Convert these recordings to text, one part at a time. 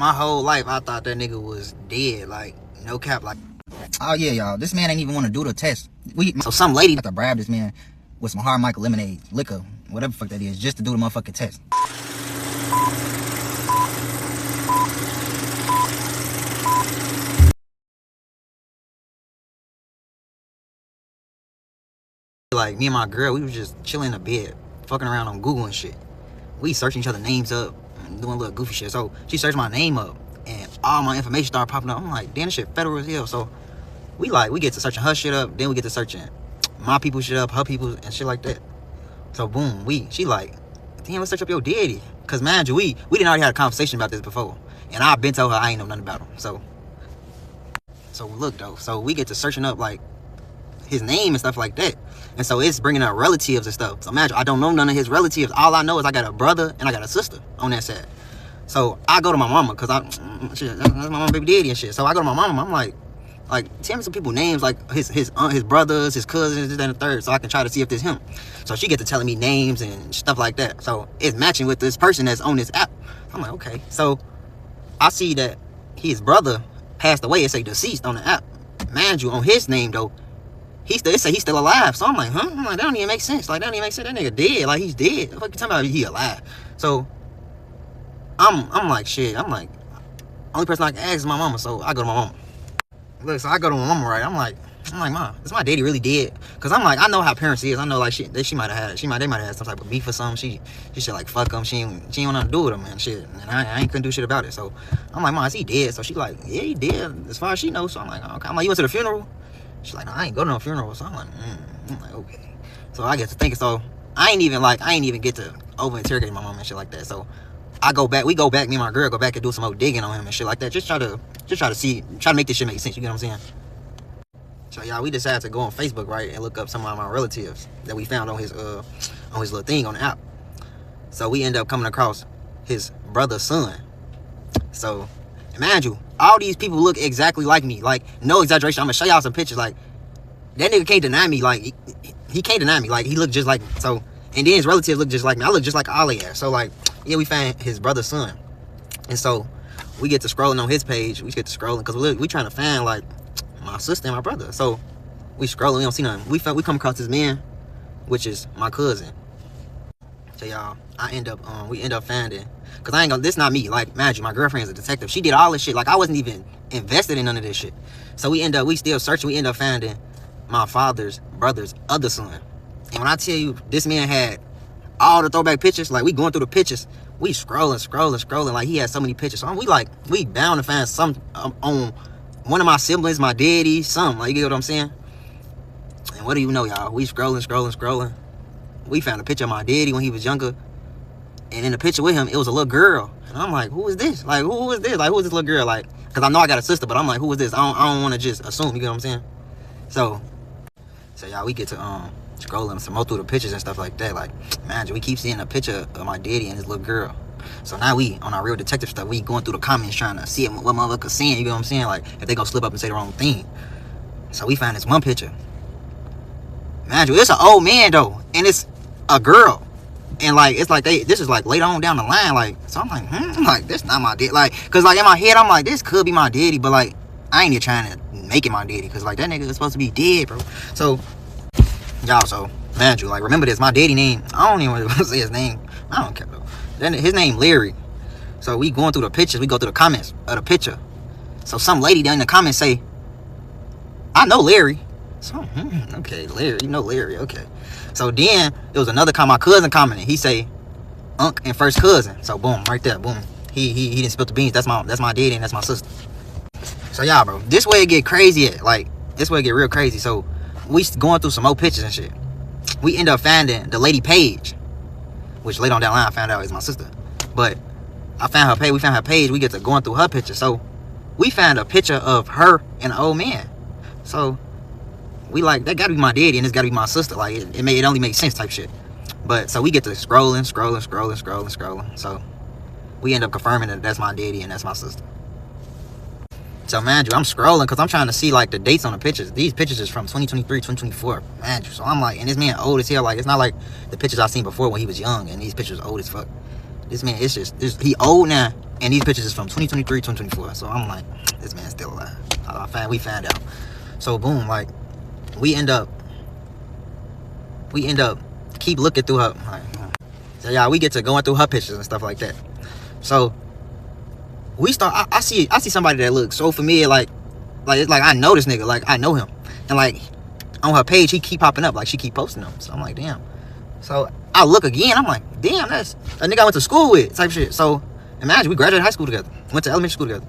my whole life I thought that nigga was dead, like no cap. Like, oh yeah, y'all, this man ain't even want to do the test. So some lady had to bribe this man with some hard Michael lemonade liquor, whatever the fuck that is, just to do the motherfucking test. Like, me and my girl, we was just chilling in the bed, fucking around on Google and shit. We searching each other names up and doing little goofy shit. So she searched my name up and all my information started popping up. I'm like, damn, this shit federal as hell. So we get to searching her shit up, then we get to searching my people shit up, her people and shit like that. So boom, she like, damn, let's search up your daddy. Cause mind you, we didn't already have a conversation about this before. And I've been told her I ain't know nothing about him. So look though, so we get to searching up like his name and stuff like that. And so it's bringing up relatives and stuff. So imagine, I don't know none of his relatives. All I know is I got a brother and I got a sister on that side. So I go to my mama, cause that's my mama baby daddy and shit. So I go to my mama, I'm like, tell me some people's names, like his brothers, his cousins, this, that, and the third, so I can try to see if there's him. So she get to telling me names and stuff like that. So it's matching with this person that's on this app. I'm like, okay. So I see that his brother passed away. It say deceased on the app. Mind you, on his name though, it say he's still alive. So I'm like, huh? I'm like, that don't even make sense. Like, that don't even make sense. That nigga dead. Like, he's dead. What the fuck you talking about? He alive. So I'm like, shit. I'm like, only person I can ask is my mama. So I go to my mama. Look, so I go to my mama, right? I'm like, Mom, is my daddy really dead? Cause I'm like, I know how parents is. I know like shit. They might have had some type of beef or something. She should like fuck him. She ain't want nothing to do with him and shit. And I ain't couldn't do shit about it. So I'm like, Mom, is he dead? So she like, yeah, he dead as far as she knows. So I'm like, okay. I'm like, you went to the funeral? She's like, no, I ain't go to no funeral. So I'm like, okay. So I get to thinking. So I ain't even get to over interrogate my mom and shit like that. So we go back, me and my girl go back and do some more digging on him and shit like that. Just try to make this shit make sense. You get what I'm saying? So y'all, we decided to go on Facebook, right, and look up some of my relatives that we found on his little thing on the app. So we end up coming across his brother's son. So imagine you, all these people look exactly like me. Like, no exaggeration. I'm gonna show y'all some pictures. Like, that nigga can't deny me. Like, he can't deny me. Like, he looked just like me. So, and then his relatives look just like me. I look just like all they are. So like, yeah, we found his brother's son. And so we get to scrolling on his page. We get to scrolling because we trying to find like my sister and my brother. So we scrolling, we don't see nothing. We come across this man, which is my cousin. So y'all, we end up finding, cause this not me. Like, imagine my girlfriend's a detective. She did all this shit. Like, I wasn't even invested in none of this shit. So we still searching. We end up finding my father's brother's other son. And when I tell you, this man had all the throwback pictures. Like, we going through the pictures. We scrolling. Like, he had so many pictures. So we bound to find some on one of my siblings, my daddy, something. Like, you get what I'm saying? And what do you know, y'all? We scrolling. We found a picture of my daddy when he was younger. And in the picture with him, it was a little girl. And I'm like, who is this? Like, who is this? Like, who is this little girl? Like, because I know I got a sister, but I'm like, who is this? I don't want to just assume. You get what I'm saying? So y'all, we get to scrolling some more through the pictures and stuff like that. Like, imagine, we keep seeing a picture of my daddy and his little girl. So now we, on our real detective stuff, we going through the comments trying to see what motherfuckers saying. You know what I'm saying? Like, if they gonna slip up and say the wrong thing. So we found this one picture. Imagine, it's an old man though, and it's a girl. And like, it's like this is like later on down the line. Like, so I'm like, like, this not my daddy. Like, cause like in my head, I'm like, this could be my daddy, but like, I ain't even trying to make it my daddy, cause like that nigga is supposed to be dead, bro. So y'all, so imagine, like, remember this, my daddy name, I don't even want to say his name. I don't care though. Then his name Larry. So we going through the pictures, we go through the comments of the picture. So some lady down in the comments say, I know Larry. So okay, Larry, you know Larry, okay. So then there was another comment, my cousin commented. He say, Unc and first cousin. So boom, right there, boom. He didn't spill the beans. That's my daddy and that's my sister. So y'all, bro, this way it get crazy. Like, this way it get real crazy. So we going through some old pictures and shit. We end up finding the lady Paige, which later on down the line I found out is my sister. But I found her page. We found her page. We get to going through her picture. So we found a picture of her and an old man. So we like, that gotta be my daddy and it's gotta be my sister. Like, it only makes sense type shit. But so we get to scrolling. So we end up confirming that that's my daddy and that's my sister. So man, I'm scrolling because I'm trying to see like the dates on the pictures. These pictures is from 2023, 2024. Man, so I'm like, and this man old as hell. Like, it's not like the pictures I seen before when he was young, and these pictures old as fuck. This man, he old now, And these pictures is from 2023, 2024. So I'm like, this man's still alive. We found out. So boom, like we end up keep looking through her. Like, so yeah, we get to going through her pictures and stuff like that. So we start. I see somebody that looks so familiar. Like it's like I know this nigga. Like I know him. And like on her page, he keep popping up. Like she keep posting them. So I'm like, damn. So I look again. I'm like, damn, that's a nigga I went to school with, type shit. So imagine we graduated high school together, went to elementary school together.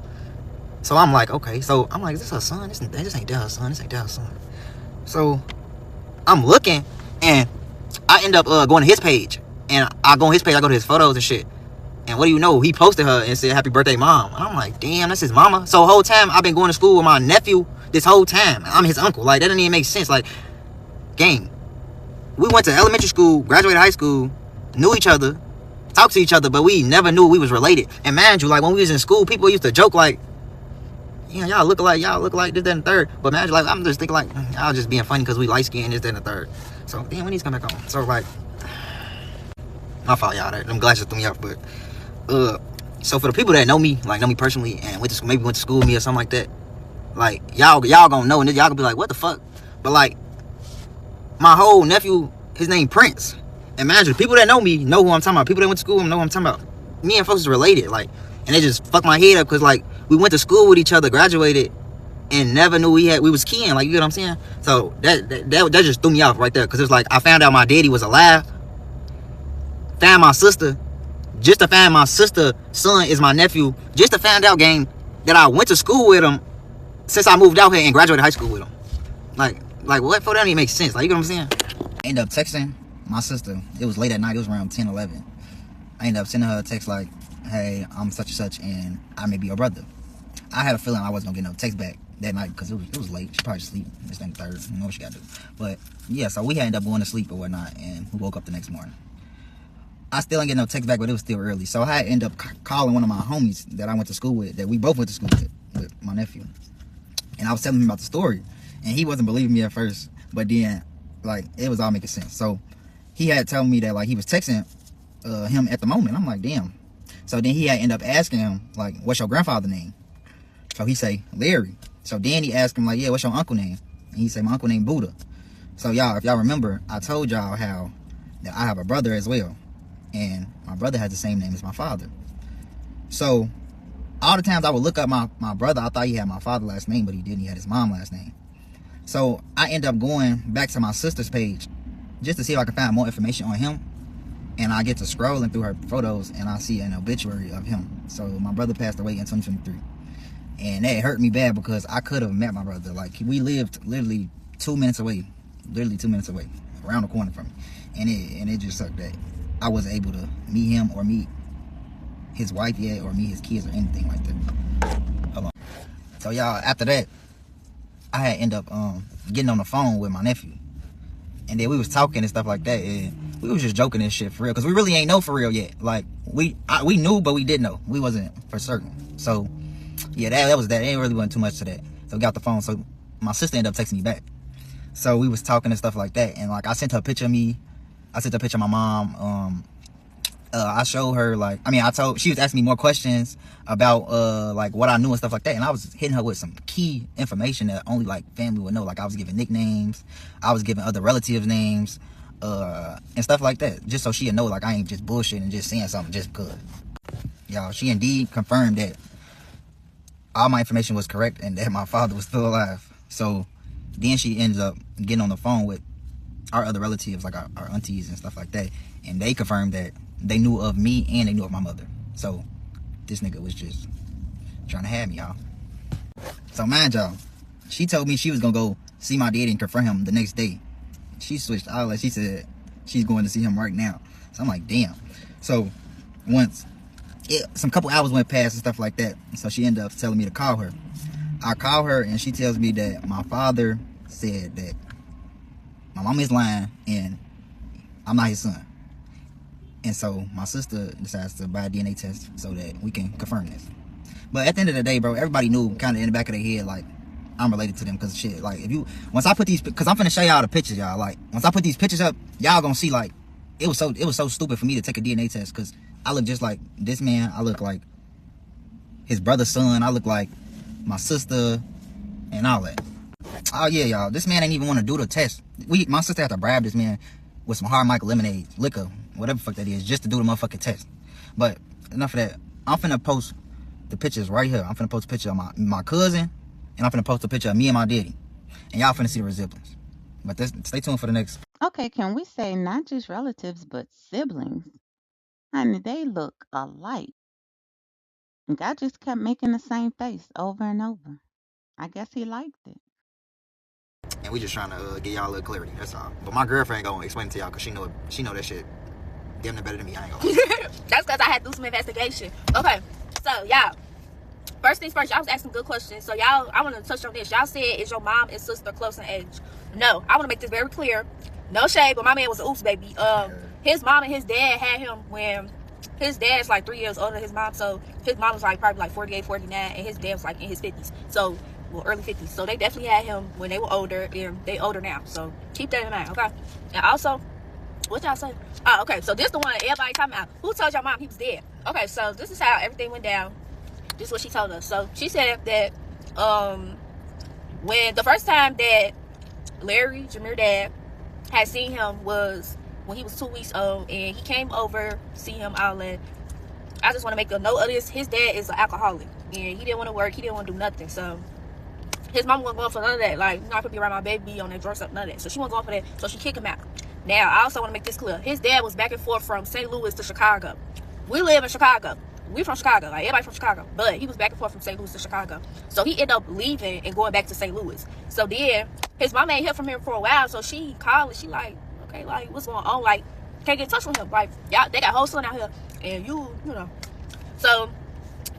So I'm like, okay. So I'm like, is this her son? This ain't that her son. This ain't that her son. So I'm looking, and I end up going to his page. And I go on his page, I go to his photos and shit. And what do you know? He posted her and said, happy birthday, mom. And I'm like, damn, that's his mama. So the whole time, I've been going to school with my nephew this whole time. I'm his uncle. Like, that doesn't even make sense. Like, gang, we went to elementary school, graduated high school, knew each other, talked to each other, but we never knew we was related. And mind you, like, when we was in school, people used to joke like, yeah, y'all look alike, this, that, and the third. But man, like, I'm just thinking like, y'all just being funny because we light skinned, this, that, and the third. So, damn, we need to come back on. So, like, my fault, y'all. Them glasses threw me off. But, so for the people that know me personally, and maybe went to school with me or something like that, like, y'all gonna know, and y'all gonna be like, what the fuck? But, like, my whole nephew, his name Prince. And man, the people that know me know who I'm talking about. People that went to school with him know who I'm talking about. Me and folks is related, like, and they just fucked my head up because, like, we went to school with each other, graduated, and never knew we was kin. Like, you get what I'm saying? So that just threw me off right there, because it was like I found out my daddy was alive, found my sister, just to find my sister's son is my nephew, just to find out, gang, that I went to school with him since I moved out here and graduated high school with him. Like what? For that don't even make sense. Like, you get what I'm saying? I ended up texting my sister. It was late at night. It was around 10, 11. I ended up sending her a text like, hey, I'm such and such, and I may be your brother. I had a feeling I wasn't gonna get no text back that night because it was late. She probably asleep. This thing third. You know what she gotta do. But yeah, so we had ended up going to sleep or whatnot, and we woke up the next morning. I still didn't get no text back, but it was still early. So I ended up calling one of my homies that I went to school with, that we both went to school with my nephew. And I was telling him about the story, and he wasn't believing me at first, but then, like, it was all making sense. So he had told me that, like, he was texting him at the moment. I'm like, damn. So then he had ended up asking him, like, what's your grandfather's name? So he say, Larry. So then he asked him, like, yeah, what's your uncle name? And he say, my uncle named Buddha. So y'all, if y'all remember, I told y'all how that I have a brother as well. And my brother has the same name as my father. So all the times I would look up my brother, I thought he had my father's last name, but he didn't. He had his mom's last name. So I end up going back to my sister's page just to see if I can find more information on him. And I get to scrolling through her photos, and I see an obituary of him. So my brother passed away in 2023. And that hurt me bad because I could have met my brother. Like, we lived literally 2 minutes away. Literally 2 minutes away. Around the corner from me. And it just sucked that I wasn't able to meet him or meet his wife yet, or meet his kids or anything like that. Hold on. So y'all, after that, I had end up getting on the phone with my nephew. And then we was talking and stuff like that, and we was just joking and shit for real, because we really ain't know for real yet. Like, we knew, but we didn't know. We wasn't for certain. So yeah, that was that. It ain't really wasn't too much to that. So we got the phone. So my sister ended up texting me back. So we was talking and stuff like that, and like I sent her a picture of me. I sent her a picture of my mom. I showed her, like, she was asking me more questions about like what I knew and stuff like that, and I was hitting her with some key information that only like family would know. Like, I was giving nicknames, I was giving other relatives names, and stuff like that, just so she'd know, like, I ain't just bullshitting and just saying something just because. Y'all, she indeed confirmed that all my information was correct and that my father was still alive. So then she ends up getting on the phone with our other relatives, like our aunties and stuff like that, and they confirmed that they knew of me and they knew of my mother. So this nigga was just trying to have me, y'all. So mind y'all, she told me she was gonna go see my daddy and confront him the next day. She switched outlets. She said she's going to see him right now. So I'm like, damn. So once some couple hours went past and stuff like that, so she ended up telling me to call her. I call her, and she tells me that my father said that my mom is lying and I'm not his son. And so my sister decides to buy a DNA test so that we can confirm this. But at the end of the day, bro, everybody knew kind of in the back of their head, like, I'm related to them, because shit, like, once I put these, because I'm finna show y'all the pictures, y'all, like, once I put these pictures up, y'all gonna see, like, it was so stupid for me to take a DNA test, because I look just like this man. I look like his brother's son. I look like my sister and all that. Oh yeah, y'all. This man ain't even want to do the test. My sister had to bribe this man with some hard mic lemonade, liquor, whatever the fuck that is, just to do the motherfucking test. But enough of that. I'm finna post the pictures right here. I'm finna post a picture of my cousin, and I'm finna post a picture of me and my daddy. And y'all finna see the resemblance. But stay tuned for the next. Okay, can we say not just relatives, but siblings? Honey, they look alike. And God just kept making the same face over and over. I guess he liked it. And we just trying to get y'all a little clarity. That's all. But my girlfriend gonna explain it to y'all because she know that shit damn near better than me. I ain't gonna. That's because I had to do some investigation. Okay, so y'all, first things first, y'all was asking good questions. So y'all, I want to touch on this. Y'all said, is your mom and sister close in age? No, I want to make this very clear. No shade, but my man was an oops baby. His mom and his dad had him when his dad's like 3 years older than his mom. So his mom was like probably like 48, 49, and his dad was like in his 50s. So, well, early 50s. So they definitely had him when they were older, and they older now. So keep that in mind, okay? And also, what y'all say? Oh, okay, so this the one everybody talking about. Who told your mom he was dead? Okay, so this is how everything went down. This is what she told us. So she said that when the first time that Larry, Jameer's dad, had seen him was when he was 2 weeks old, and he came over to see him all that. I just want to make a note of this. His dad is an alcoholic, and he didn't want to work. He didn't want to do nothing. So his mom wasn't going for none of that. Like, you're not going to be around my baby on that drugs, none of that. So she wasn't going for that. So she kicked him out. Now, I also want to make this clear. His dad was back and forth from St. Louis to Chicago. We live in Chicago. We from Chicago. Like, everybody from Chicago. But he was back and forth from St. Louis to Chicago. So he ended up leaving and going back to St. Louis. So then, his mom ain't heard from him for a while. So she called and she like, okay, like, what's going on? Like, can't get in touch with him. Like, y'all, they got whole son out here. And you know. So,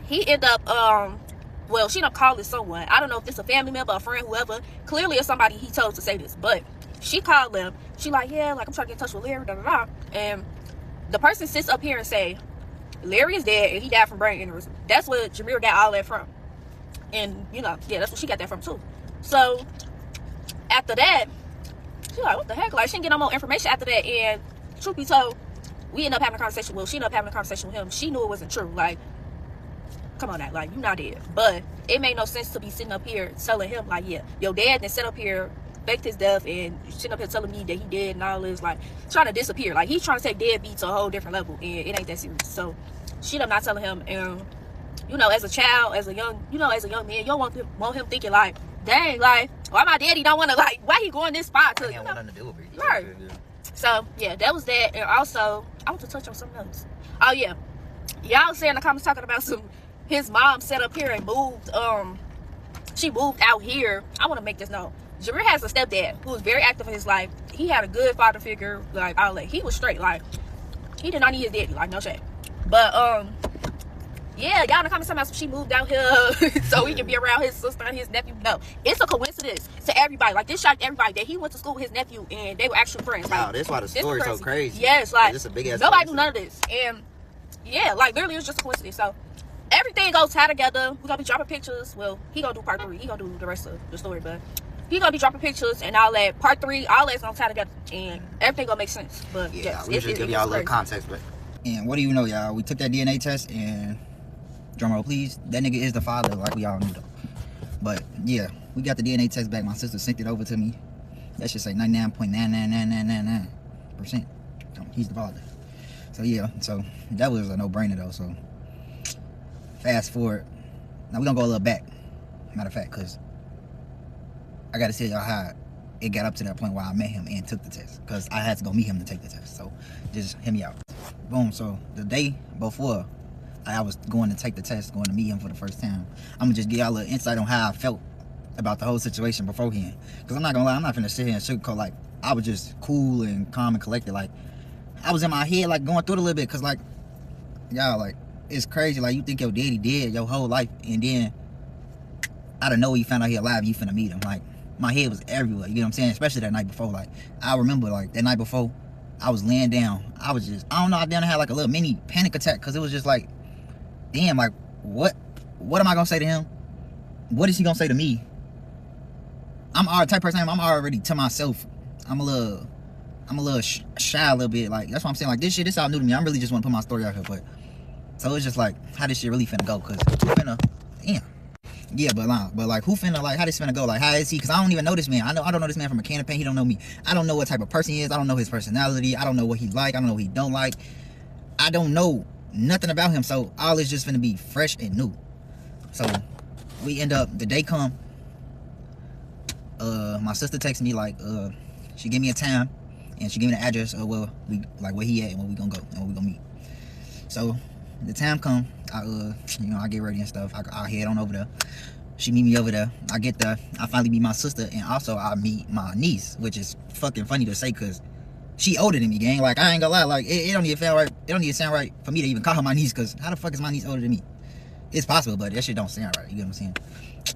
he ended up, well, she done called it someone. I don't know if it's a family member, a friend, whoever. Clearly, it's somebody he told to say this. But she called them. She like, yeah, like, I'm trying to get in touch with Larry, da, da, da. And the person sits up here and say, Larry is dead, and he died from brain aneurysm. That's what Jameer got all that from. And, you know, yeah, that's what she got that from, too. So, after that, she like, what the heck? Like, she didn't get no more information after that. And, truth be told, we ended up having a conversation. Well, she ended up having a conversation with him. She knew it wasn't true. Like, come on now. Like, you not dead. But it made no sense to be sitting up here telling him, like, yeah, your dad then sit up here, faked his death, and sitting up here telling me that he dead and all this, like, trying to disappear. Like, he's trying to take deadbeat to a whole different level, and it ain't that serious. So, she ended up not telling him. And, you know, as a child, as a young man, you don't want him thinking, like, dang, like, why my daddy don't want to, like, why he going this spot to, you know? Nothing to do with it. Right. So, yeah, that was that. And also, I want to touch on something else. Oh, yeah. Y'all saying in the comments talking about his mom set up here and moved, she moved out here. I want to make this known. Jameer has a stepdad who was very active in his life. He had a good father figure, like, all that. He was straight, like, he did not need his daddy, like, no shade. But, yeah, y'all in the comments talking about she moved out here so he can be around his sister and his nephew. No, it's a coincidence to everybody. Like, this shocked everybody that he went to school with his nephew and they were actually friends. Like, wow, that's why the story's so crazy. Yes, like, this a big ass nobody knew none of this. And, yeah, like, literally, it's just a coincidence. So, everything goes tie together. We're going to be dropping pictures. Well, he going to do part 3. He going to do the rest of the story, but he going to be dropping pictures and all that. Part 3, all that's going to tie together. And everything going to make sense. But, yeah, yes, we just give y'all a little context. But, and what do you know, y'all? We took that DNA test and... drumroll please, that nigga is the father, like we all knew though. But yeah, we got the DNA test back. My sister sent it over to me. That should say 99.99999%. He's the father. So yeah, so that was a no-brainer though. So fast forward. Now we're gonna go a little back, matter of fact, because I gotta tell y'all how it got up to that point where I met him and took the test, because I had to go meet him to take the test. So just hear me out. Boom. So the day before I was going to take the test, going to meet him for the first time, I'm gonna just give y'all a little insight on how I felt about the whole situation beforehand. Because I'm not gonna lie, I'm not finna sit here and sugarcoat. Like, I was just cool and calm and collected. Like, I was in my head, like, going through it a little bit. Because, like, y'all, like, it's crazy. Like, you think your daddy dead your whole life, and then out of nowhere you found out he alive, you finna meet him. Like, my head was everywhere, you know what I'm saying? Especially that night before. Like, I remember, like, that night before, I was laying down. I was just, I don't know, I had like a little mini panic attack, because it was just like, damn, like, what am I gonna say to him? What is he gonna say to me? I'm the type of person I'm already to myself. I'm a little shy a little bit. Like, that's what I'm saying. Like, this shit, this all new to me. I really just want to put my story out here. But So it's just like, how this shit really finna go? Cause who finna, damn. Yeah, but like who finna, like, how this finna go? Like, how is he? Cause I don't even know this man. I don't know this man from a can of paint. He don't know me. I don't know what type of person he is. I don't know his personality. I don't know what he's like. I don't know what he don't like. I don't know nothing about him. So all is just finna be fresh and new. So we end up, the day come, my sister texts me like, she gave me a time and she gave me the address of where we, like, where he at and where we gonna go and where we gonna meet. So the time come, I get ready and stuff. I head on over there. She meet me over there. I get there. I finally meet my sister, and also I meet my niece, which is fucking funny to say because she older than me, gang. Like, I ain't gonna lie. Like, it don't even feel right. It don't even sound right for me to even call her my niece, because how the fuck is my niece older than me? It's possible, but that shit don't sound right. You get what I'm saying?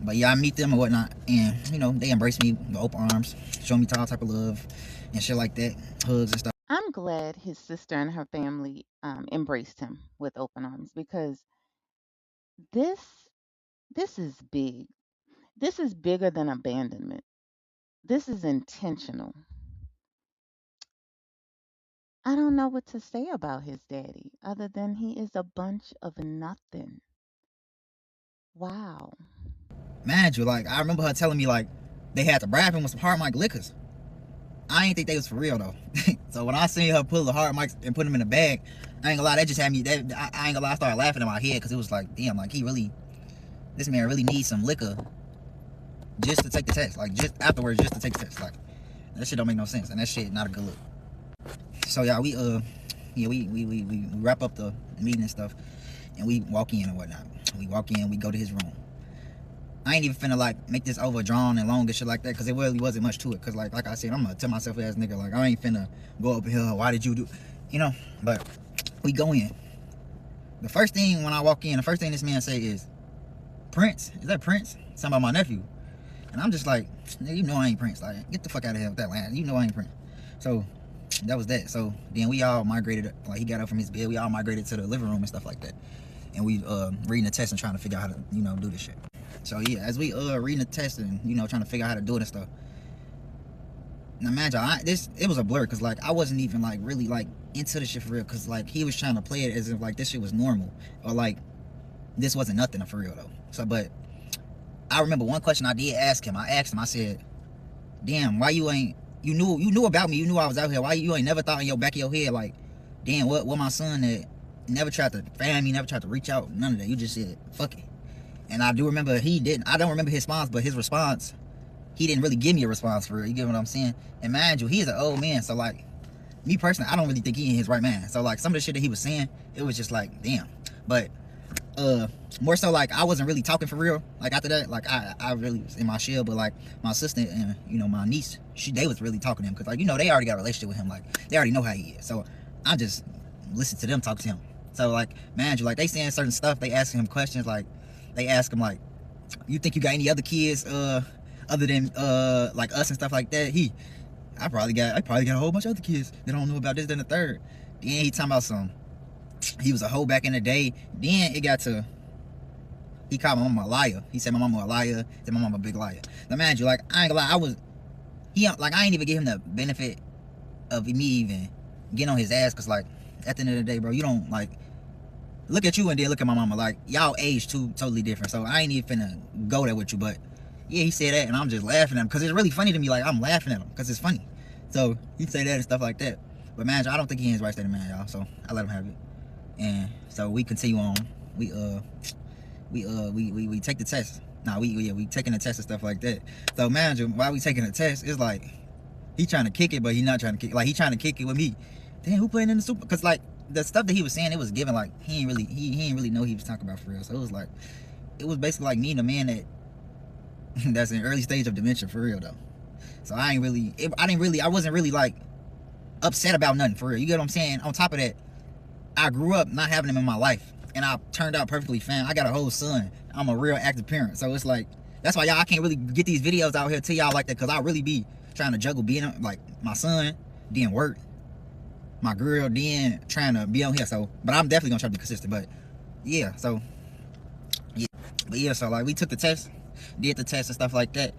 But yeah, I meet them and whatnot, and they embrace me with open arms, show me all type of love and shit like that, hugs and stuff. I'm glad his sister and her family embraced him with open arms because this this is big. This is bigger than abandonment. This is intentional. I don't know what to say about his daddy other than he is a bunch of nothing. Wow. Man, you, like, I remember her telling me like they had to bribe him with some hard mic liquors. I ain't think they was for real though. So when I seen her pull the hard mics and put them in a bag, I ain't gonna lie, that just had me. I ain't gonna lie, I started laughing in my head because it was like, damn, like this man really needs some liquor just to take the test. Like, just afterwards, just to take the test. Like, that shit don't make no sense, and that shit not a good look. So yeah, we wrap up the meeting and stuff, and we walk in and whatnot. We walk in, we go to his room. I ain't even finna like make this overdrawn and long and shit like that, because it really wasn't much to it. Cause like I said, I'm gonna tell myself ass nigga, like, I ain't finna go up here, why did you do, but we go in. The first thing when I walk in, the first thing this man say is, Prince? Is that Prince? Something about my nephew. And I'm just like, nigga, I ain't Prince. Like, get the fuck out of here with that line. I ain't Prince. So that was that. So then we all migrated, like, he got up from his bed, we all migrated to the living room and stuff like that. And we reading the test and trying to figure out how to, do this shit. So yeah, as we reading the test and, trying to figure out how to do it and stuff. Now imagine, it was a blur, because like I wasn't even like really like into the shit for real, because like he was trying to play it as if like this shit was normal, or like this wasn't nothing for real though. So, but I remember one question I did ask him. I asked him, I said, damn, why you knew about me, you knew I was out here, why you ain't never thought in your back of your head like, damn, what my son that never tried to find me, never tried to reach out, none of that, you just said fuck it. And I do remember I don't remember his response, but his response, he didn't really give me a response for real. You get what I'm saying? And mind you, he's an old man, so like, me personally, I don't really think he in his right mind. So like, some of the shit that he was saying, it was just like, damn. But more so like, I wasn't really talking for real. Like after that, like I really was in my shell. But like my sister and my niece, they was really talking to him, because like they already got a relationship with him. Like they already know how he is. So I just listen to them talk to him. So like, man, like they saying certain stuff, they asking him questions, like they ask him like, you think you got any other kids other than like us and stuff like that? I probably got a whole bunch of other kids that don't know about this, then the third. Then he talking about he was a hoe back in the day. Then it got to, he called my mama a liar. He said my mama a liar. He said my mama a big liar. Now man, like I ain't gonna lie, I ain't even give him the benefit of me even getting on his ass, because like at the end of the day, bro, you don't like look at you and then look at my mama. Like, y'all age totally different. So I ain't even finna go there with you. But yeah, he said that, and I'm just laughing at him, because it's really funny to me. Like, I'm laughing at him because it's funny. So he say that and stuff like that. But man, I don't think he in his right state of mind, y'all. So I let him have it. And so we continue on. We take the test. We taking the test and stuff like that. So man, while we taking the test, it's like he trying to kick it, but he not trying to kick. Like, he trying to kick it with me. Damn, who playing in the super? Because like the stuff that he was saying, it was given like he ain't really know he was talking about for real. So it was like, it was basically like me and a man that's in early stage of dementia for real though. So I wasn't really like upset about nothing for real. You get what I'm saying? On top of that, I grew up not having him in my life, and I turned out perfectly fine. I got a whole son. I'm a real active parent. So it's like, that's why y'all, I can't really get these videos out here to y'all like that, because I really be trying to juggle being like my son, then work, my girl, then trying to be on here. So, but I'm definitely gonna try to be consistent. But yeah, so yeah, so like we took the test, did the test and stuff like that.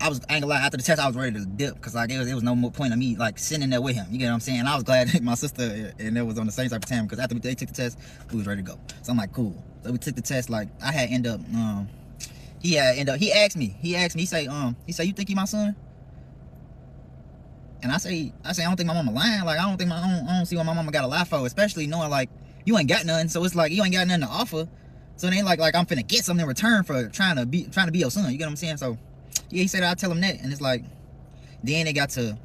I ain't gonna lie, after the test I was ready to dip because like it was no more point of me like sitting there with him. You get what I'm saying? And I was glad that my sister and it was on the same type of time because after they took the test, we was ready to go. So I'm like, cool. So we took the test. Like I had end up he asked me, he say, you think you my son? And I say, I don't think my mama lying. Like, I don't see what my mama got to lie for, especially knowing, like, you ain't got nothing. So it's like, you ain't got nothing to offer. So it ain't like I'm finna get something in return for trying to be your son. You get what I'm saying? So, yeah, he said I'd tell him that. And it's like, then they got to,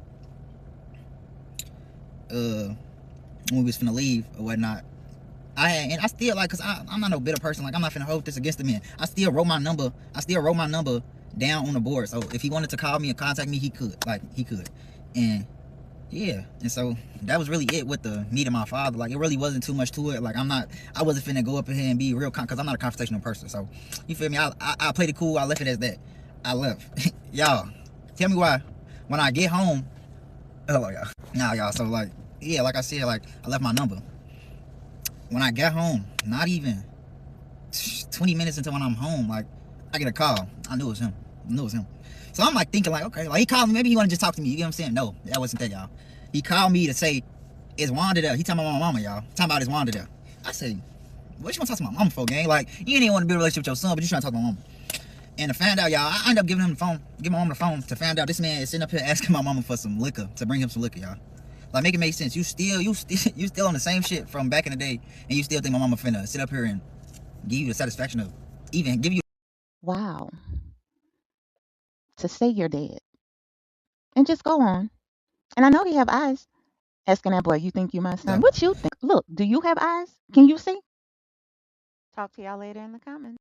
when we was finna leave or whatnot, and I still, like, cause I'm not no bitter person. Like, I'm not finna hold this against the man. I still wrote my number down on the board. So if he wanted to call me and contact me, he could. Like, he could. And yeah, and so that was really it with the meeting my father. Like, it really wasn't too much to it. Like, I wasn't finna go up in here and be real, cause I'm not a confrontational person. So you feel me? I played it cool. I left it as that. I left. Y'all, tell me why when I get home. Hello, y'all. Nah, y'all. So like, yeah, like I said, like I left my number. When I got home, not even 20 minutes until when I'm home, like I get a call. I knew it was him. So I'm like thinking like, okay, like he called me, maybe he wanna just talk to me, you get what I'm saying? No, that wasn't that, y'all. He called me to say, is Wanda there? He talking about my mama, y'all. Talking about is Wanda there. I said, what you wanna talk to my mama for, gang? Like, you didn't even want to build a relationship with your son, but you trying to talk to my mama. And to find out, y'all, I ended up giving my mama the phone to find out this man is sitting up here asking my mama for some liquor, to bring him some liquor, y'all. Like, make it make sense. You still on the same shit from back in the day, and you still think my mama finna sit up here and give you the satisfaction of even give you. Wow. To say you're dead. And just go on. And I know he have eyes. Asking that boy, you think you my son? What you think? Look, do you have eyes? Can you see? Talk to y'all later in the comments.